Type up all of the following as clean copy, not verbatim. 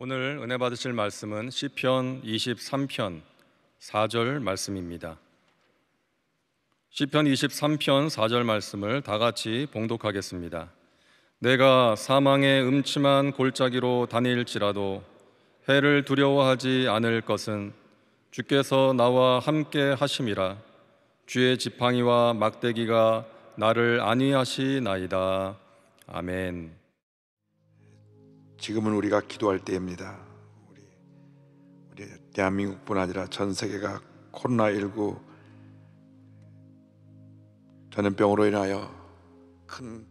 오늘 은혜 받으실 말씀은 시편 23편 4절 말씀입니다. 시편 23편 4절 말씀을 다 같이 봉독하겠습니다. 내가 사망의 음침한 골짜기로 다닐지라도 해를 두려워하지 않을 것은 주께서 나와 함께 하심이라. 주의 지팡이와 막대기가 나를 안위하시나이다. 아멘. 지금은 우리가 기도할 때입니다. 우리 대한민국뿐 아니라 전 세계가 코로나19 전염병으로 인하여 큰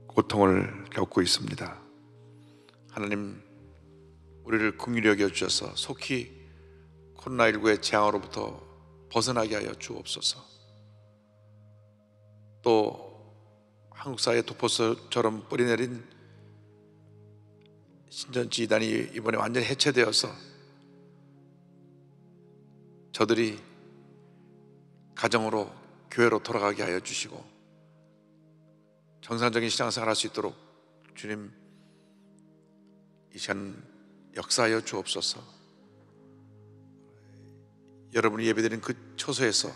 고통을 겪고 있습니다. 하나님, 우리를 긍휼히 여겨 주셔서 속히 코로나19의 재앙으로부터 벗어나게 하여 주옵소서. 또 한국 사회에 도포처럼 뿌리내린 신천지 이단이 이번에 완전히 해체되어서 저들이 가정으로 교회로 돌아가게 하여 주시고 정상적인 신앙생활 할 수 있도록 주님 이 시간 역사하여 주옵소서. 여러분이 예배드린 그 처소에서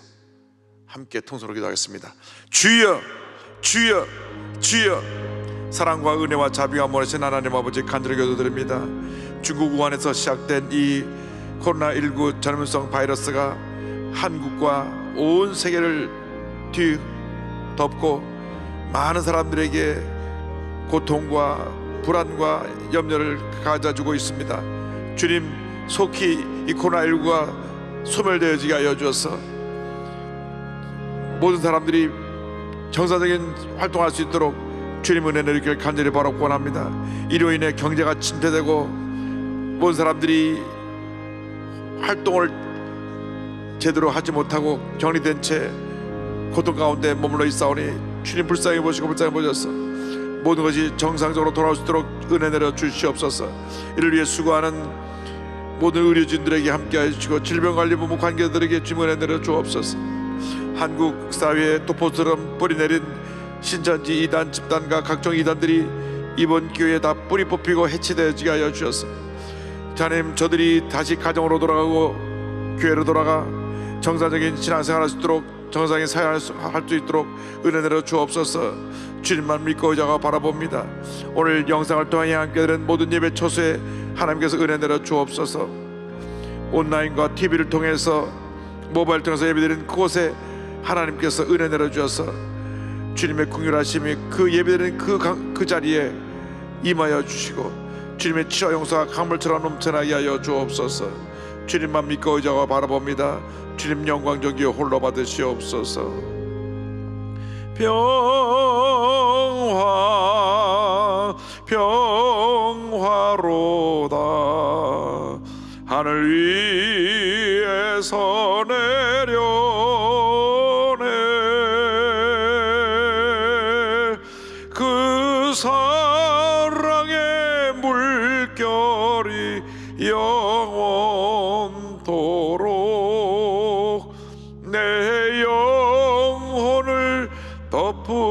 함께 통성으로 기도하겠습니다. 주여, 주여, 주여. 사랑과 은혜와 자비가 모르신 하나님 아버지, 간절히 기도드립니다. 중국 우한에서 시작된 이 코로나19 전염성 바이러스가 한국과 온 세계를 뒤덮고 많은 사람들에게 고통과 불안과 염려를 가져주고 있습니다. 주님, 속히 이 코로나19가 소멸되어지게 하여 주어서 모든 사람들이 정상적인 활동할 수 있도록 주님 은혜 내리기를 간절히 바라고 원합니다. 이로 인해 경제가 침체되고 모든 사람들이 활동을 제대로 하지 못하고 격리된 채 고통 가운데 머물러 있사오니 주님 불쌍히 보시고 불쌍히 보셔서 모든 것이 정상적으로 돌아올 수 있도록 은혜 내려 주시옵소서. 이를 위해 수고하는 모든 의료진들에게 함께하여 주시고 질병관리본부 관계자들에게 주님 은혜 내려 주옵소서. 한국 사회에 도포처럼 뿌리내린 신천지 이단 집단과 각종 이단들이 이번 기회에 다 뿌리 뽑히고 해체되어지게 하여 주셔서 하나님, 저들이 다시 가정으로 돌아가고 교회로 돌아가 정상적인 신앙생활 할 수 있도록 정상적인 사회할 수 있도록 은혜 내려 주옵소서. 주님만 믿고 의자가 바라봅니다. 오늘 영상을 통해 함께 드린 모든 예배 초소에 하나님께서 은혜 내려 주옵소서. 온라인과 TV를 통해서 모바일 통해서 예배드린 그곳에 하나님께서 은혜 내려 주셔서 주님의 긍휼하심이 그 예배드린 그 자리에 임하여 주시고 주님의 치료 용서가 강물처럼 넘쳐나게 하여 주옵소서. 주님만 믿고 의자가 바라봅니다. 주님 영광 존귀 홀로 받으시옵소서. 평화 평화로다. 하늘 위에서 내려오네. 그 사랑의 물결이 영원토록 내 영혼을 덮으소서.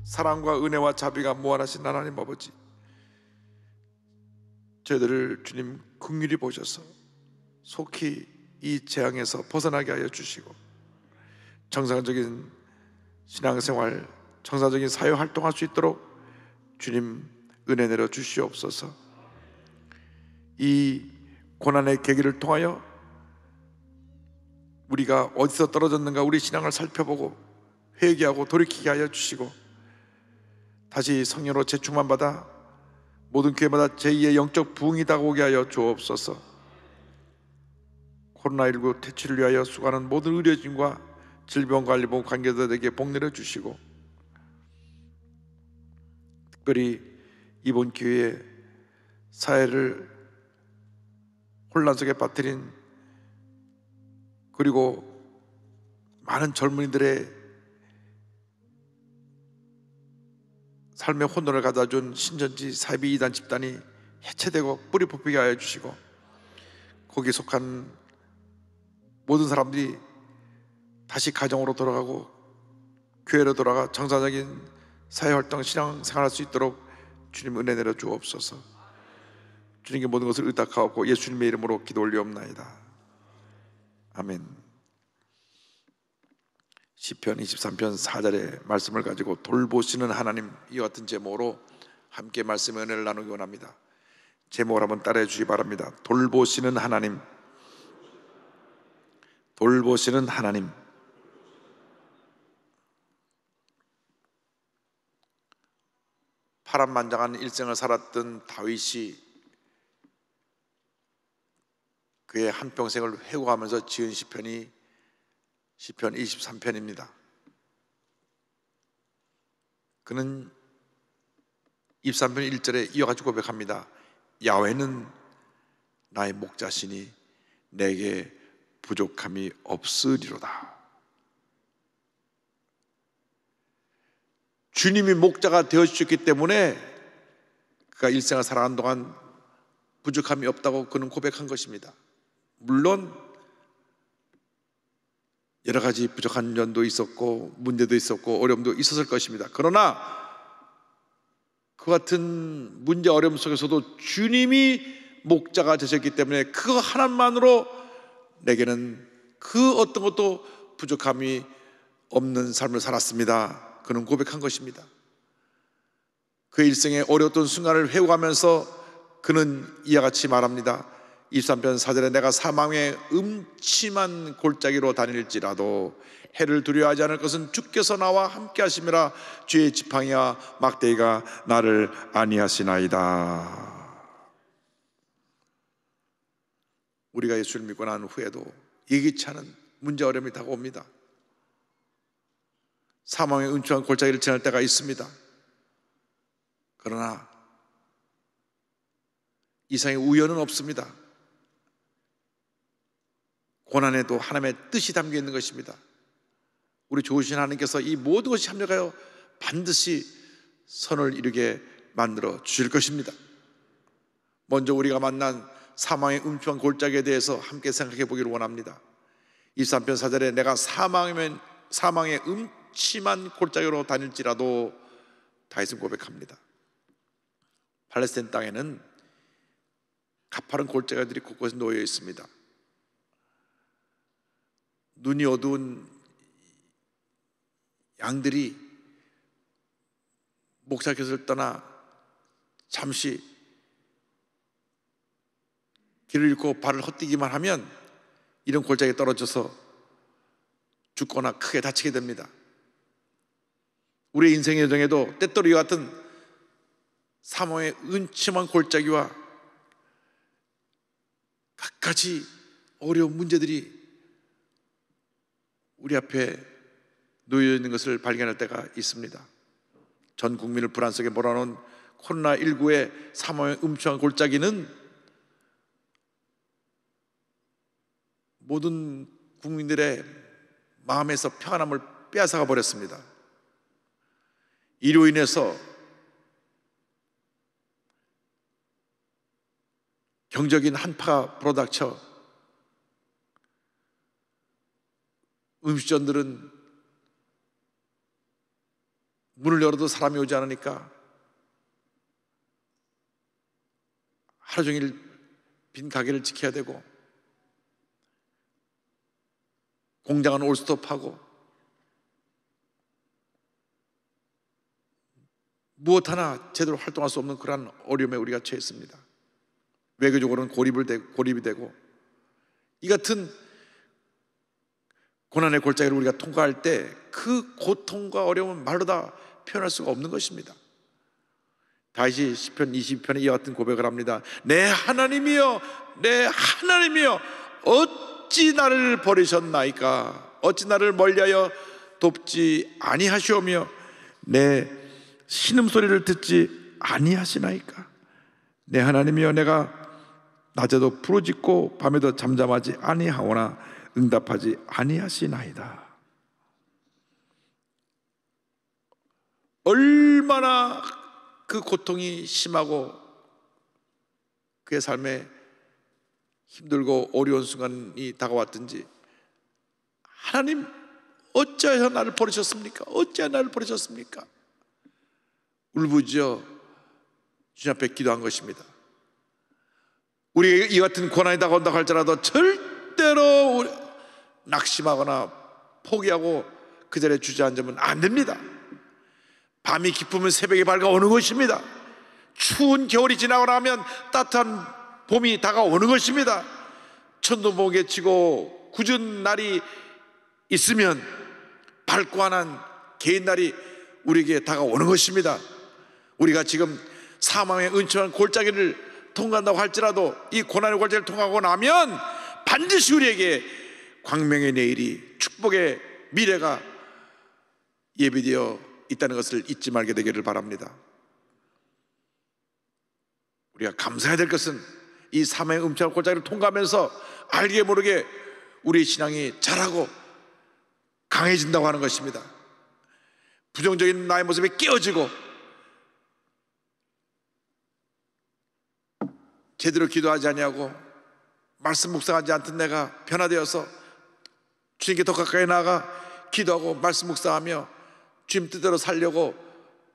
사랑과 은혜와 자비가 무한하신 하나님 아버지, 저희들을 주님 긍휼히 보셔서 속히 이 재앙에서 벗어나게 하여 주시고 정상적인 신앙생활, 정상적인 사회활동할 수 있도록 주님 은혜 내려 주시옵소서. 이 고난의 계기를 통하여 우리가 어디서 떨어졌는가 우리 신앙을 살펴보고 회개하고 돌이키게 하여 주시고 다시 성령으로 재충만 받아 모든 교회마다 제2의 영적 부흥이 다가오게 하여 주옵소서. 코로나19 퇴치를 위하여 수고하는 모든 의료진과 질병관리본부 관계자들에게 복 내려 주시고 특별히 이번 기회에 사회를 혼란 속에 빠뜨린 그리고 많은 젊은이들의 삶의 혼돈을 가져준 신천지 사이비 이단 집단이 해체되고 뿌리 뽑히게 하여 주시고 거기에 속한 모든 사람들이 다시 가정으로 돌아가고 교회로 돌아가 정상적인 사회활동, 신앙생활할 수 있도록 주님 은혜 내려 주옵소서. 주님께 모든 것을 의탁하옵고 예수님의 이름으로 기도 올리옵나이다. 아멘. 시편 23편 4절의 말씀을 가지고 돌보시는 하나님, 이와 같은 제목으로 함께 말씀의 은혜를 나누기 원합니다. 제목을 한번 따라해 주시기 바랍니다. 돌보시는 하나님, 돌보시는 하나님. 파란만장한 일생을 살았던 다윗이 그의 한평생을 회고하면서 지은 시편이 시편 23편입니다. 그는 23편 1절에 이어가지고 고백합니다. 야훼는 나의 목자시니 내게 부족함이 없으리로다. 주님이 목자가 되어주셨기 때문에 그가 일생을 살아가는 동안 부족함이 없다고 그는 고백한 것입니다. 물론 여러 가지 부족한 점도 있었고 문제도 있었고 어려움도 있었을 것입니다. 그러나 그 같은 문제 어려움 속에서도 주님이 목자가 되셨기 때문에 그거 하나만으로 내게는 그 어떤 것도 부족함이 없는 삶을 살았습니다. 그는 고백한 것입니다. 그 일생의 어려웠던 순간을 회고하면서 그는 이와 같이 말합니다. 23편 4절에 내가 사망의 음침한 골짜기로 다닐지라도 해를 두려워하지 않을 것은 주께서 나와 함께 하심이라. 주의 지팡이와 막대기가 나를 안위하시나이다. 우리가 예수를 믿고 난 후에도 예기치 않은 문제 어려움이 다가옵니다. 사망의 음침한 골짜기를 지날 때가 있습니다. 그러나 이상의 우연은 없습니다. 고난에도 하나님의 뜻이 담겨 있는 것입니다. 우리 좋으신 하나님께서 이 모든 것이 합력하여 반드시 선을 이루게 만들어 주실 것입니다. 먼저 우리가 만난 사망의 음침한 골짜기에 대해서 함께 생각해 보기를 원합니다. 23편 4절에 내가 사망의 음침한 골짜기로 다닐지라도 다윗은 고백합니다. 팔레스타인 땅에는 가파른 골짜기들이 곳곳에 놓여 있습니다. 눈이 어두운 양들이 목자곁을 떠나 잠시 길을 잃고 발을 헛디기만 하면 이런 골짜기에 떨어져서 죽거나 크게 다치게 됩니다. 우리의 인생의 여정에도 때때로 이와 같은 사망의 음침한 골짜기와 갖가지 어려운 문제들이 우리 앞에 놓여 있는 것을 발견할 때가 있습니다. 전 국민을 불안 속에 몰아넣은 코로나19의 사망의 음침한 골짜기는 모든 국민들의 마음에서 평안함을 빼앗아가 버렸습니다. 이로 인해서 경적인 한파가 불어닥쳐 음식점들은 문을 열어도 사람이 오지 않으니까 하루 종일 빈 가게를 지켜야 되고, 공장은 올스톱하고 무엇 하나 제대로 활동할 수 없는 그러한 어려움에 우리가 처했습니다. 외교적으로는 고립이 되고, 이 같은 고난의 골짜기를 우리가 통과할 때 그 고통과 어려움은 말로 다 표현할 수가 없는 것입니다. 다윗이 시편 22편에 이와 같은 고백을 합니다. 내 하나님이여, 내 하나님이여, 어찌 나를 버리셨나이까? 어찌 나를 멀리하여 돕지 아니하시오며 내 신음소리를 듣지 아니하시나이까? 내 하나님이여, 내가 낮에도 부르짖고 밤에도 잠잠하지 아니하오나 응답하지 아니하시나이다. 얼마나 그 고통이 심하고 그의 삶에 힘들고 어려운 순간이 다가왔든지, 하나님 어찌하여 나를 버리셨습니까? 어찌하여 나를 버리셨습니까? 울부짖어 주님 앞에 기도한 것입니다. 우리에게 이 같은 고난이 다가온다 할지라도 절대로 낙심하거나 포기하고 그 자리에 주저앉으면 안 됩니다. 밤이 깊으면 새벽이 밝아오는 것입니다. 추운 겨울이 지나고 나면 따뜻한 봄이 다가오는 것입니다. 천둥번개 치고 굳은 날이 있으면 밝고 환한 개인 날이 우리에게 다가오는 것입니다. 우리가 지금 사망의 은총한 골짜기를 통과한다고 할지라도 이 고난의 골짜기를 통과하고 나면 반드시 우리에게 광명의 내일이, 축복의 미래가 예비되어 있다는 것을 잊지 말게 되기를 바랍니다. 우리가 감사해야 될 것은 이 사망의 음침한 골짜기를 통과하면서 알게 모르게 우리의 신앙이 자라고 강해진다고 하는 것입니다. 부정적인 나의 모습이 깨어지고 제대로 기도하지 아니하고 말씀 묵상하지 않던 내가 변화되어서 주님께 더 가까이 나아가 기도하고 말씀 묵상하며 주님 뜻대로 살려고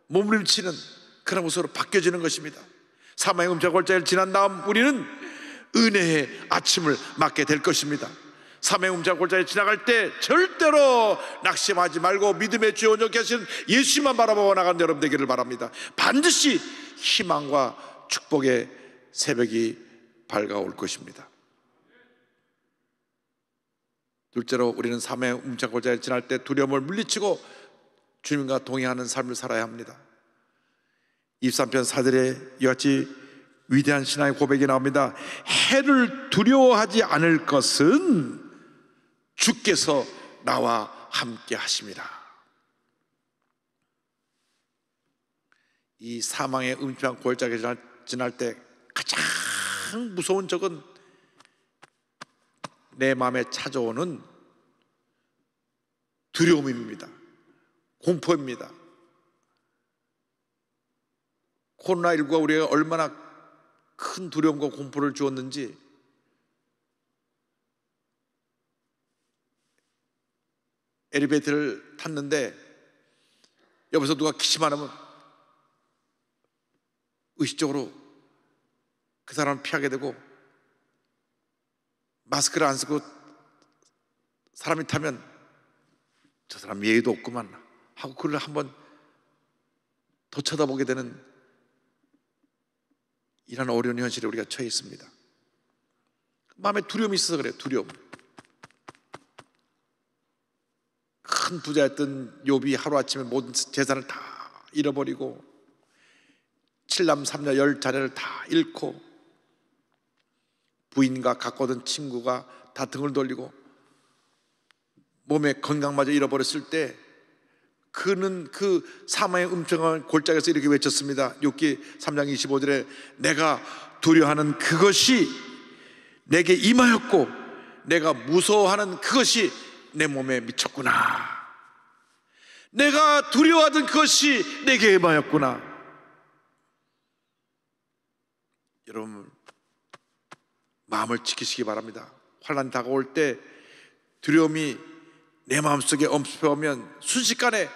몸부림치는 그런 모습으로 바뀌어지는 것입니다. 사망의 음침한 골짜기를 지난 다음 우리는 은혜의 아침을 맞게 될 것입니다. 사망의 음침한 골짜기를 지나갈 때 절대로 낙심하지 말고 믿음의 주여 온전케 하시는 예수님만 바라보고 나가는 여러분 되기를 바랍니다. 반드시 희망과 축복의 새벽이 밝아올 것입니다. 둘째로 우리는 사망의 음침한 골짜기를 지날 때 두려움을 물리치고 주님과 동행하는 삶을 살아야 합니다. 23편 4절에 이같이 위대한 신앙의 고백이 나옵니다. 해를 두려워하지 않을 것은 주께서 나와 함께 하심이라. 이 사망의 음침한 골짜기를 지날 때 가장 무서운 적은 내 마음에 찾아오는 두려움입니다. 공포입니다. 코로나19가 우리가 얼마나 큰 두려움과 공포를 주었는지 엘리베이터를 탔는데 옆에서 누가 기침하면 의식적으로 그 사람을 피하게 되고, 마스크를 안 쓰고 사람이 타면 저 사람 예의도 없구만 하고 그를 한번 더 쳐다보게 되는 이런 어려운 현실에 우리가 처해 있습니다. 마음에 두려움이 있어서 그래요. 두려움. 큰 부자였던 욥이 하루아침에 모든 재산을 다 잃어버리고 7남 3녀 10자녀를 다 잃고 부인과 가까웠던 친구가 다 등을 돌리고 몸의 건강마저 잃어버렸을 때 그는 그 사망의 음침한 골짜기에서 이렇게 외쳤습니다. 욥기 3장 25절에 내가 두려워하는 그것이 내게 임하였고 내가 무서워하는 그것이 내 몸에 미쳤구나. 내가 두려워하던 그것이 내게 임하였구나. 여러분 마음을 지키시기 바랍니다. 환난 다가올 때 두려움이 내 마음속에 엄습해오면 순식간에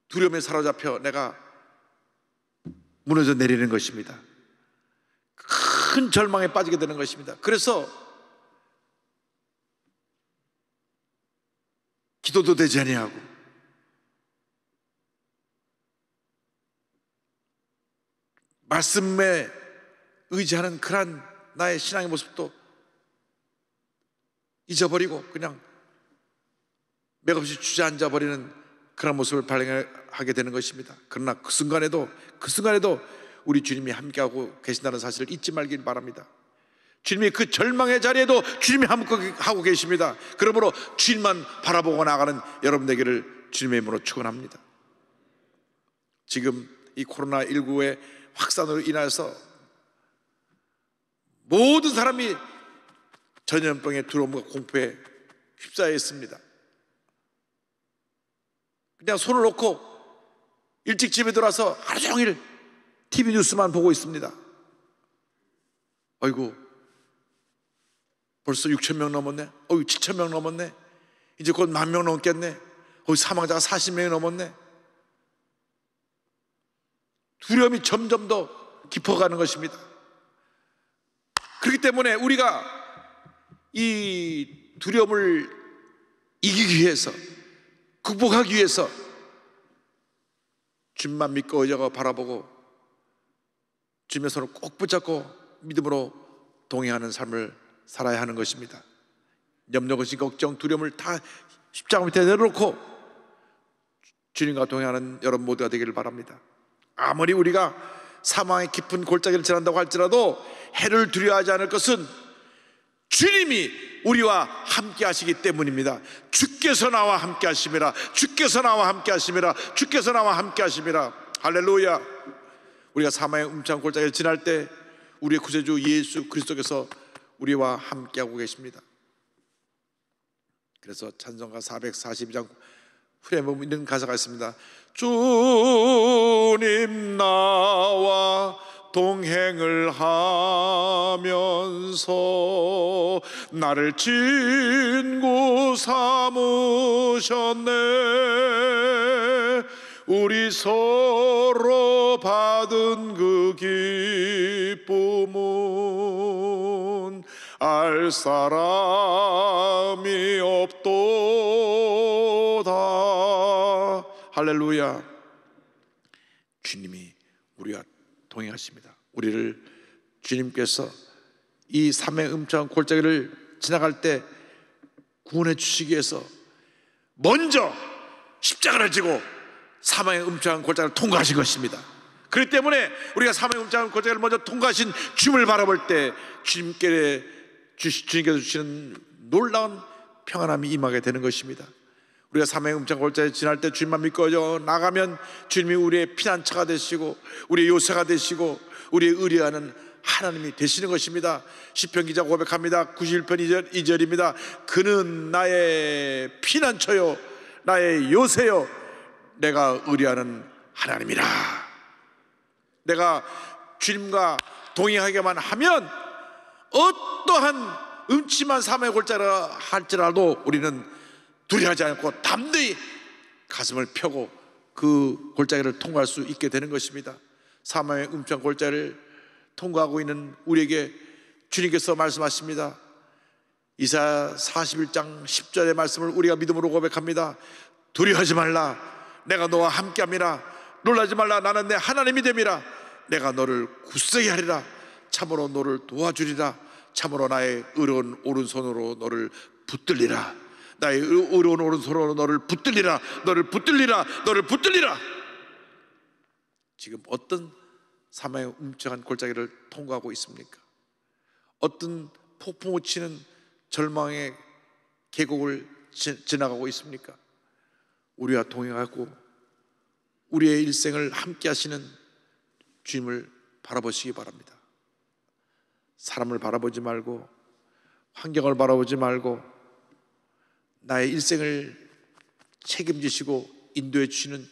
두려움에 사로잡혀 내가 무너져 내리는 것입니다. 큰 절망에 빠지게 되는 것입니다. 그래서 기도도 되지 아니하고 말씀에 의지하는 그러한 나의 신앙의 모습도 잊어버리고 그냥 맥없이 주저앉아 버리는 그런 모습을 발견하게 되는 것입니다. 그러나 그 순간에도 우리 주님이 함께하고 계신다는 사실을 잊지 말길 바랍니다. 주님이 그 절망의 자리에도 주님이 함께하고 계십니다. 그러므로 주님만 바라보고 나가는 여러분 되기를 주님의 이름으로 축원합니다. 지금 이 코로나19의 확산으로 인해서 모든 사람이 전염병의 두려움과 공포에 휩싸여 있습니다. 그냥 손을 놓고 일찍 집에 들어와서 하루 종일 TV 뉴스만 보고 있습니다. 아이고 벌써 6,000명 넘었네. 7,000명 넘었네. 이제 곧 10,000명 넘겠네. 거기 사망자가 40명이 넘었네. 두려움이 점점 더 깊어가는 것입니다. 그렇기 때문에 우리가 이 두려움을 이기기 위해서, 극복하기 위해서 주님만 믿고 의지하고 바라보고 주님의 손을 꼭 붙잡고 믿음으로 동행하는 삶을 살아야 하는 것입니다. 염려, 근심, 걱정, 두려움을 다 십자가 밑에 내려놓고 주님과 동행하는 여러분 모두가 되기를 바랍니다. 아무리 우리가 사망의 깊은 골짜기를 지난다고 할지라도 해를 두려워하지 않을 것은 주님이 우리와 함께 하시기 때문입니다. 주께서 나와 함께 하심이라. 주께서 나와 함께 하심이라. 주께서 나와 함께 하심이라. 할렐루야. 우리가 사망의 음침한 골짜기를 지날 때 우리의 구세주 예수 그리스도께서 우리와 함께하고 계십니다. 그래서 찬송가 442장 후렴에 보면 이런 가사가 있습니다. 주님 나와 동행을 하면서 나를 친구 삼으셨네. 우리 서로 받은 그 기쁨은 알 사람이 없도다. 할렐루야. 주님이 우리와 동행하십니다. 우리를 주님께서 이 삶의 음침한 골짜기를 지나갈 때 구원해 주시기 위해서 먼저 십자가를 지고 사망의 음침한 골짜기를 통과하신 것입니다. 그렇기 때문에 우리가 사망의 음침한 골짜기를 먼저 통과하신 주님을 바라볼 때 주님께서 주시는 놀라운 평안함이 임하게 되는 것입니다. 우리가 사망의 음침한 골짜기를 지날 때 주님만 믿고 나가면 주님이 우리의 피난처가 되시고 우리의 요새가 되시고 우리의 의뢰하는 하나님이 되시는 것입니다. 시편 기자가 고백합니다. 91편 2절입니다. 그는 나의 피난처요 나의 요새요 내가 의뢰하는 하나님이라. 내가 주님과 동행하게만 하면 어떠한 음침한 사망의 골짜기라 할지라도 우리는 두려워하지 않고 담대히 가슴을 펴고 그 골짜기를 통과할 수 있게 되는 것입니다. 사망의 음침한 골짜기를 통과하고 있는 우리에게 주님께서 말씀하십니다. 이사야 41장 10절의 말씀을 우리가 믿음으로 고백합니다. 두려워하지 말라. 내가 너와 함께함이라. 놀라지 말라. 나는 내 하나님이 됨이라. 내가 너를 굳세게 하리라. 참으로 너를 도와주리라. 참으로 나의 의로운 오른손으로 너를 붙들리라. 나의 의로운 오른손으로 너를 붙들리라. 너를 붙들리라. 너를 붙들리라. 지금 어떤 사망의 음침한 골짜기를 통과하고 있습니까? 어떤 폭풍우 치는 절망의 계곡을 지나가고 있습니까? 우리와 동행하고 우리의 일생을 함께 하시는 주님을 바라보시기 바랍니다. 사람을 바라보지 말고 환경을 바라보지 말고 나의 일생을 책임지시고 인도해 주시는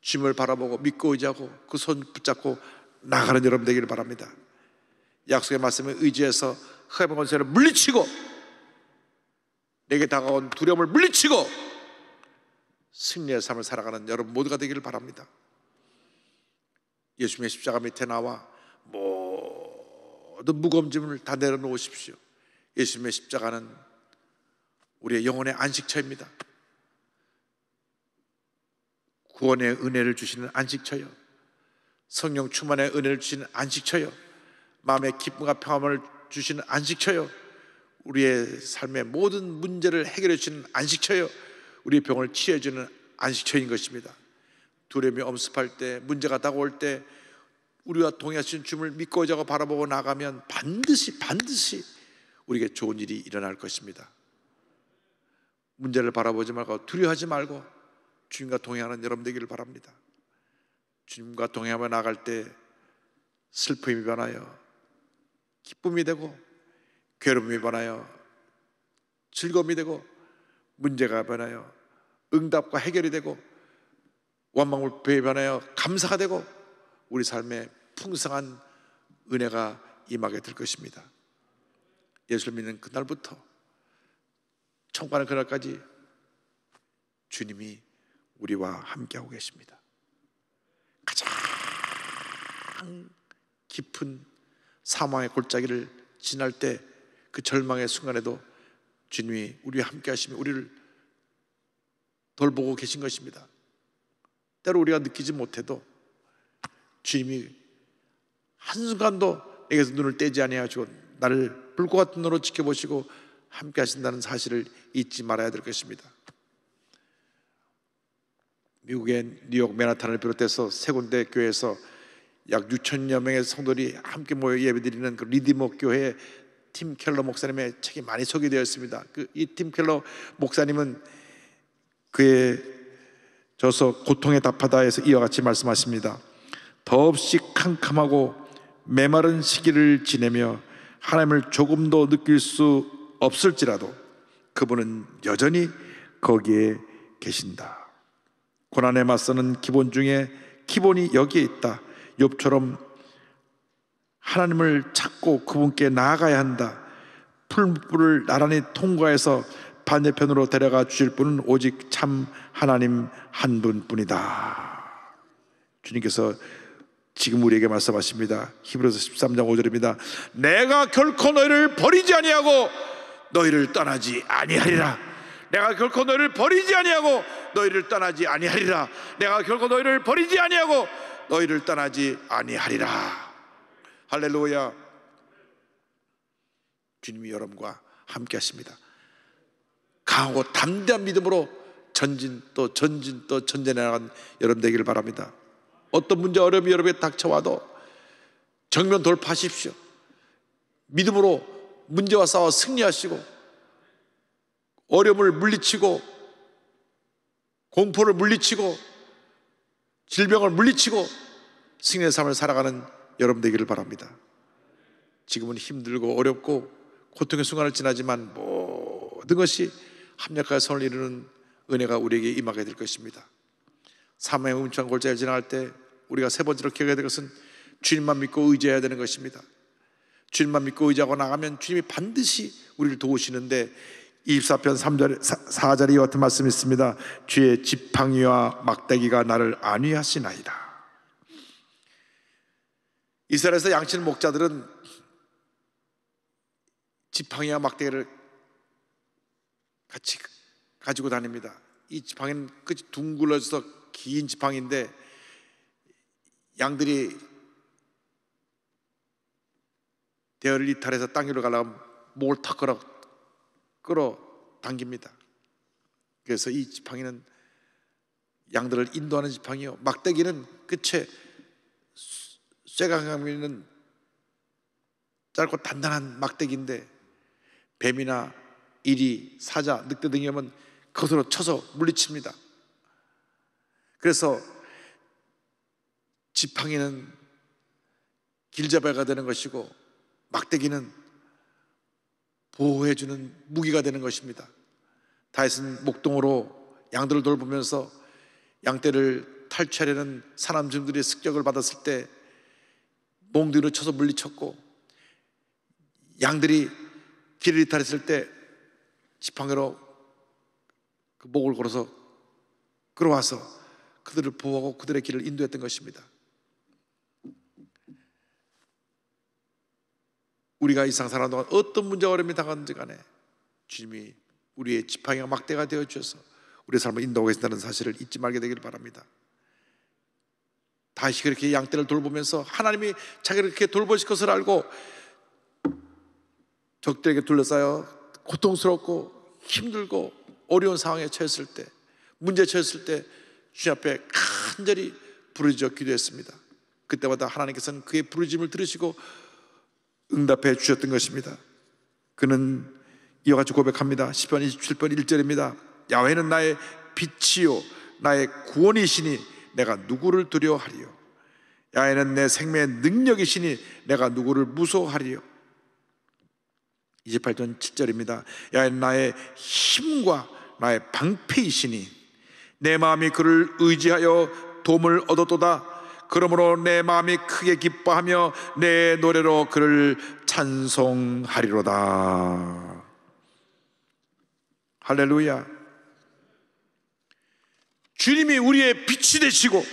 주님을 바라보고 믿고 의지하고 그 손 붙잡고 나가는 여러분 되기를 바랍니다. 약속의 말씀에 의지해서 흑암의 권세를 물리치고 내게 다가온 두려움을 물리치고 승리의 삶을 살아가는 여러분 모두가 되기를 바랍니다. 예수님의 십자가 밑에 나와 모든 무거운 짐을 다 내려놓으십시오. 예수님의 십자가는 우리의 영혼의 안식처입니다. 구원의 은혜를 주시는 안식처요, 성령 충만의 은혜를 주시는 안식처요, 마음의 기쁨과 평안을 주시는 안식처요, 우리의 삶의 모든 문제를 해결해 주시는 안식처요, 우리의 병을 치유해 주는 안식처인 것입니다. 두려움이 엄습할 때, 문제가 다가올 때 우리와 동행하신 주님을 믿고 의지하고 바라보고 나가면 반드시 우리에게 좋은 일이 일어날 것입니다. 문제를 바라보지 말고 두려워하지 말고 주님과 동행하는 여러분 되기를 바랍니다. 주님과 동행하며 나갈 때 슬픔이 변하여 기쁨이 되고, 괴로움이 변하여 즐거움이 되고, 문제가 변하여 응답과 해결이 되고, 원망불평이 변하여 감사가 되고, 우리 삶에 풍성한 은혜가 임하게 될 것입니다. 예수를 믿는 그날부터 천국 가는 그날까지 주님이 우리와 함께하고 계십니다. 가장 깊은 사망의 골짜기를 지날 때 그 절망의 순간에도 주님이 우리와 함께 하시며 우리를 돌보고 계신 것입니다. 때로 우리가 느끼지 못해도 주님이 한순간도 내게서 눈을 떼지 아니하시고 나를 불과 같은 눈으로 지켜보시고 함께 하신다는 사실을 잊지 말아야 될 것입니다. 미국의 뉴욕 맨하탄을 비롯해서 세 군데 교회에서 약 6천여 명의 성도들이 함께 모여 예배드리는 그 리디머 교회의 팀 켈러 목사님의 책이 많이 소개되어 있습니다. 이 팀 켈러 목사님은 그의 저서 고통에 답하다에서 이와 같이 말씀하십니다. 더없이 캄캄하고 메마른 시기를 지내며 하나님을 조금도 느낄 수 없을지라도 그분은 여전히 거기에 계신다. 고난에 맞서는 기본 중에 기본이 여기에 있다. 욥처럼 하나님을 찾고 그분께 나아가야 한다. 풀무불을 나란히 통과해서 반대편으로 데려가 주실 분은 오직 참 하나님 한 분뿐이다. 주님께서 지금 우리에게 말씀하십니다. 히브리서 13장 5절입니다. 내가 결코 너희를 버리지 아니하고 너희를 떠나지 아니하리라. 내가 결코 너희를 버리지 아니하고 너희를 떠나지 아니하리라. 내가 결코 너희를 버리지 아니하고 너희를 떠나지 아니하리라. 할렐루야. 주님이 여러분과 함께 하십니다. 강하고 담대한 믿음으로 전진 또 전진해 나간 여러분 되기를 바랍니다. 어떤 문제 어려움이 여러분에게 닥쳐와도 정면 돌파하십시오. 믿음으로 문제와 싸워 승리하시고 어려움을 물리치고 공포를 물리치고 질병을 물리치고 승리의 삶을 살아가는 여러분 되기를 바랍니다. 지금은 힘들고 어렵고 고통의 순간을 지나지만 모든 것이 합력하여 선을 이루는 은혜가 우리에게 임하게 될 것입니다. 사망의 음침한 골짜기를 지나갈 때 우리가 세 번째로 기억해야 될 것은 주님만 믿고 의지해야 되는 것입니다. 주님만 믿고 의지하고 나가면 주님이 반드시 우리를 도우시는데 24편 4절에 이와 같은 말씀이 있습니다. 주의 지팡이와 막대기가 나를 안위하시나이다. 이스라엘에서 양치는 목자들은 지팡이와 막대기를 같이 가지고 다닙니다. 이 지팡이는 끝이 둥글어져서 긴 지팡이인데 양들이 대열을 이탈해서 땅 위로 가려면 목을 탁 끌어 당깁니다. 그래서 이 지팡이는 양들을 인도하는 지팡이요, 막대기는 끝에 쇠가 감기는 짧고 단단한 막대기인데 뱀이나 이리, 사자, 늑대 등이 오면 그것으로 쳐서 물리칩니다. 그래서 지팡이는 길잡이가 되는 것이고 막대기는 보호해주는 무기가 되는 것입니다. 다윗은 목동으로 양들을 돌보면서 양떼를 탈취하려는 사람들의 습격을 받았을 때 몽둥이로 쳐서 물리쳤고, 양들이 길을 이탈했을 때 지팡이로 그 목을 걸어서 끌어와서 그들을 보호하고 그들의 길을 인도했던 것입니다. 우리가 이 세상 사는 동안 어떤 문제와 어려움이 당하는지 간에 주님이 우리의 지팡이와 막대가 되어 주셔서 우리의 삶을 인도하고 계신다는 사실을 잊지 말게 되기를 바랍니다. 다시 그렇게 양떼를 돌보면서 하나님이 자기를 그렇게 돌보실 것을 알고 적들에게 둘러싸여 고통스럽고 힘들고 어려운 상황에 처했을 때, 문제에 처했을 때 주님 앞에 간절히 부르짖어 기도했습니다. 그때마다 하나님께서는 그의 부르짖음을 들으시고 응답해 주셨던 것입니다. 그는 이와 같이 고백합니다. 시편 27편 1절입니다. 야훼는 나의 빛이요 나의 구원이시니 내가 누구를 두려워하리요. 야훼는 내 생명의 능력이시니 내가 누구를 무서워하리요. 28편 7절입니다. 야훼는 나의 힘과 나의 방패이시니 내 마음이 그를 의지하여 도움을 얻었도다. 그러므로 내 마음이 크게 기뻐하며 내 노래로 그를 찬송하리로다. 할렐루야. 주님이 우리의 빛이 되시고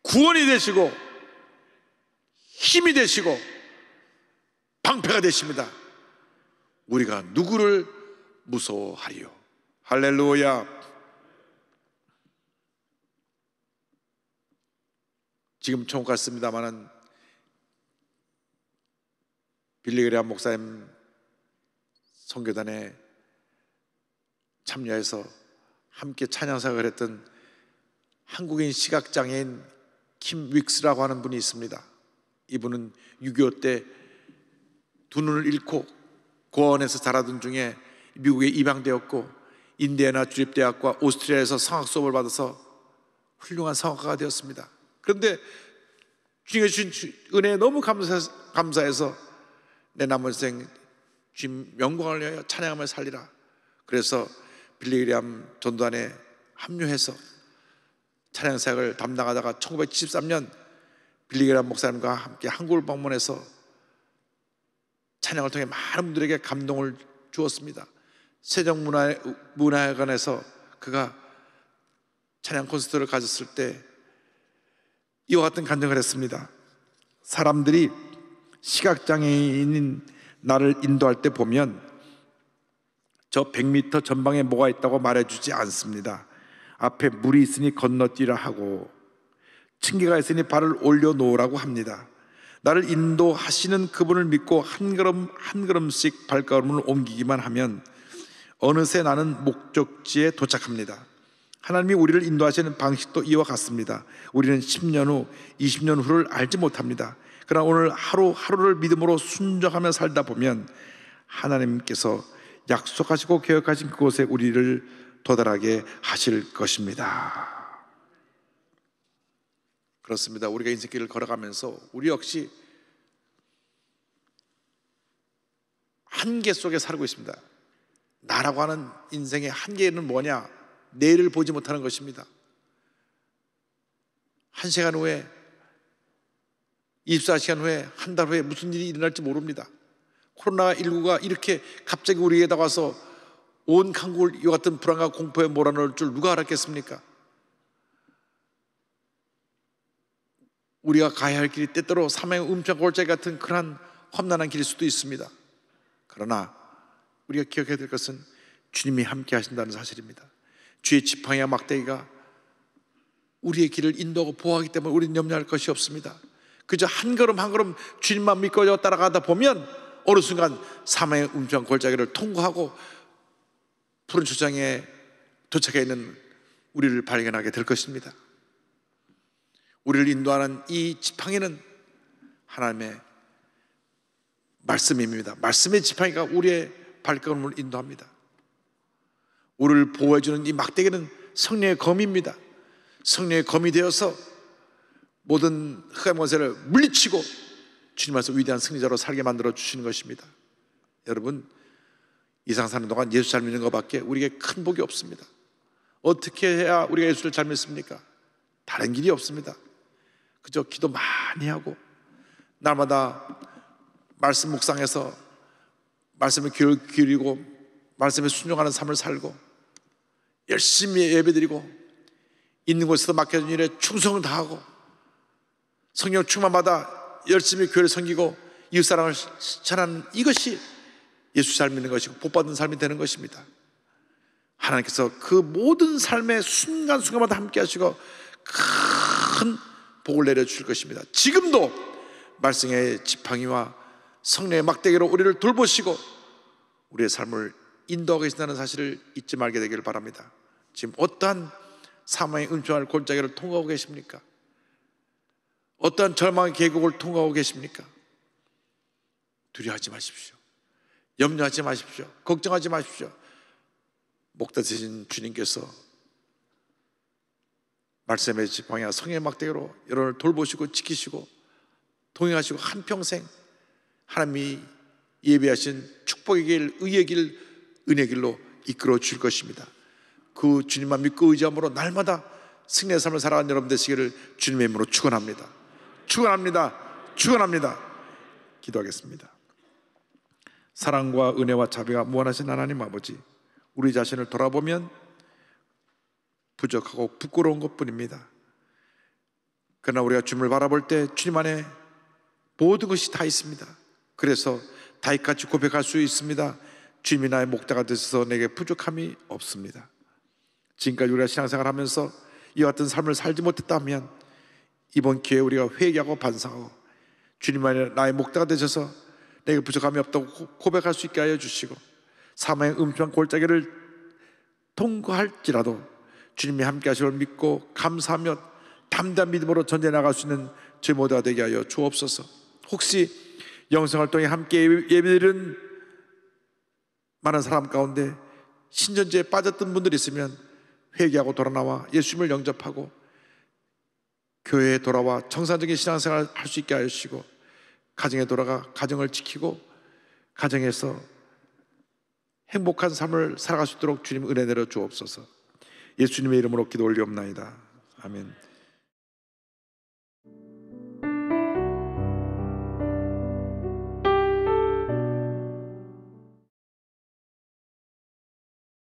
구원이 되시고 힘이 되시고 방패가 되십니다. 우리가 누구를 무서워하리요? 할렐루야. 지금 총 같습니다마는 빌리그레암 목사님 선교단에 참여해서 함께 찬양사역을 했던 한국인 시각장애인 킴 윅스라고 하는 분이 있습니다. 이분은 6.25 때 두 눈을 잃고 고아원에서 자라던 중에 미국에 입양되었고 인디애나 주립대학과 오스트리아에서 성악 수업을 받아서 훌륭한 성악가가 되었습니다. 그런데 주님의 주신 은혜에 너무 감사해서 내 남은 생 주님 영광을 위하여 찬양하며 살리라. 그래서 빌리그레암 전도단에 합류해서 찬양 사역을 담당하다가 1973년 빌리그레암 목사님과 함께 한국을 방문해서 찬양을 통해 많은 분들에게 감동을 주었습니다. 세종문화회관에서 그가 찬양 콘서트를 가졌을 때 이와 같은 간증을 했습니다. 사람들이 시각장애인인 나를 인도할 때 보면 저 100m 전방에 뭐가 있다고 말해주지 않습니다. 앞에 물이 있으니 건너뛰라 하고 층계가 있으니 발을 올려놓으라고 합니다. 나를 인도하시는 그분을 믿고 한 걸음 한 걸음씩 발걸음을 옮기기만 하면 어느새 나는 목적지에 도착합니다. 하나님이 우리를 인도하시는 방식도 이와 같습니다. 우리는 10년 후, 20년 후를 알지 못합니다. 그러나 오늘 하루하루를 믿음으로 순종하며 살다 보면 하나님께서 약속하시고 계획하신 그곳에 우리를 도달하게 하실 것입니다. 그렇습니다. 우리가 인생길을 걸어가면서 우리 역시 한계 속에 살고 있습니다. 나라고 하는 인생의 한계는 뭐냐? 내일을 보지 못하는 것입니다. 1시간 후에, 24시간 후에, 한 달 후에 무슨 일이 일어날지 모릅니다. 코로나19가 이렇게 갑자기 우리에게 와서 온 한국을 이와 같은 불안과 공포에 몰아넣을 줄 누가 알았겠습니까? 우리가 가야 할 길이 때때로 사망의 음장골짜기 같은 그러한 험난한 길일 수도 있습니다. 그러나 우리가 기억해야 될 것은 주님이 함께 하신다는 사실입니다. 주의 지팡이와 막대기가 우리의 길을 인도하고 보호하기 때문에 우리는 염려할 것이 없습니다. 그저 한 걸음 한 걸음 주님만 믿고 따라가다 보면 어느 순간 사망의 음장골짜기를 통과하고 푸른 초장에 도착해 있는 우리를 발견하게 될 것입니다. 우리를 인도하는 이 지팡이는 하나님의 말씀입니다. 말씀의 지팡이가 우리의 발걸음을 인도합니다. 우리를 보호해주는 이 막대기는 성령의 검입니다. 성령의 검이 되어서 모든 흑암의 권세를 물리치고 주님 앞에서 위대한 승리자로 살게 만들어 주시는 것입니다. 여러분, 이 세상 사는 동안 예수 잘 믿는 것밖에 우리에게 큰 복이 없습니다. 어떻게 해야 우리가 예수를 잘 믿습니까? 다른 길이 없습니다. 그저 기도 많이 하고 날마다 말씀 묵상해서 말씀을 기울이고 말씀에 순종하는 삶을 살고 열심히 예배드리고 있는 곳에서 맡겨진 일에 충성을 다하고 성령 충만받아 열심히 교회를 섬기고 이웃사랑을 실천하는 이것이 예수 잘 믿는 것이고 복받은 삶이 되는 것입니다. 하나님께서 그 모든 삶의 순간순간마다 함께 하시고 큰 복을 내려주실 것입니다. 지금도 말씀의 지팡이와 성령의 막대기로 우리를 돌보시고 우리의 삶을 인도하고 계신다는 사실을 잊지 말게 되기를 바랍니다. 지금 어떠한 사망의 음침한 골짜기를 통과하고 계십니까? 어떠한 절망의 계곡을 통과하고 계십니까? 두려워하지 마십시오. 염려하지 마십시오. 걱정하지 마십시오. 목자 되신 주님께서 말씀의 지팡이와 성령의 막대기로 여러분을 돌보시고 지키시고 동행하시고 한평생 하나님이 예비하신 축복의 길, 의의 길, 은혜의 길로 이끌어 줄 것입니다. 그 주님만 믿고 의지함으로 날마다 승리의 삶을 살아가는 여러분 되시기를 주님의 이름으로 축원합니다. 축원합니다. 축원합니다. 기도하겠습니다. 사랑과 은혜와 자비가 무한하신 하나님 아버지, 우리 자신을 돌아보면 부족하고 부끄러운 것뿐입니다. 그러나 우리가 주님을 바라볼 때 주님 안에 모든 것이 다 있습니다. 그래서 다윗같이 고백할 수 있습니다. 주님이 나의 목자가 되셔서 내게 부족함이 없습니다. 지금까지 우리가 신앙생활 하면서 이와 같은 삶을 살지 못했다면 이번 기회에 우리가 회개하고 반성하고 주님 안에 나의 목자가 되셔서 내게 부족함이 없다고 고백할 수 있게 하여 주시고 사망의 음침한 골짜기를 통과할지라도 주님이 함께 하실 걸 믿고 감사하며 담대한 믿음으로 전진해 나갈 수 있는 저희 모두가 되게 하여 주옵소서. 혹시 영성활동에 함께 예배드린 많은 사람 가운데 신전제에 빠졌던 분들이 있으면 회개하고 돌아나와 예수님을 영접하고 교회에 돌아와 정상적인 신앙생활을 할 수 있게 하여 주시고 가정에 돌아가 가정을 지키고 가정에서 행복한 삶을 살아갈 수 있도록 주님 은혜 내려 주옵소서. 예수님의 이름으로 기도 올리옵나이다. 아멘.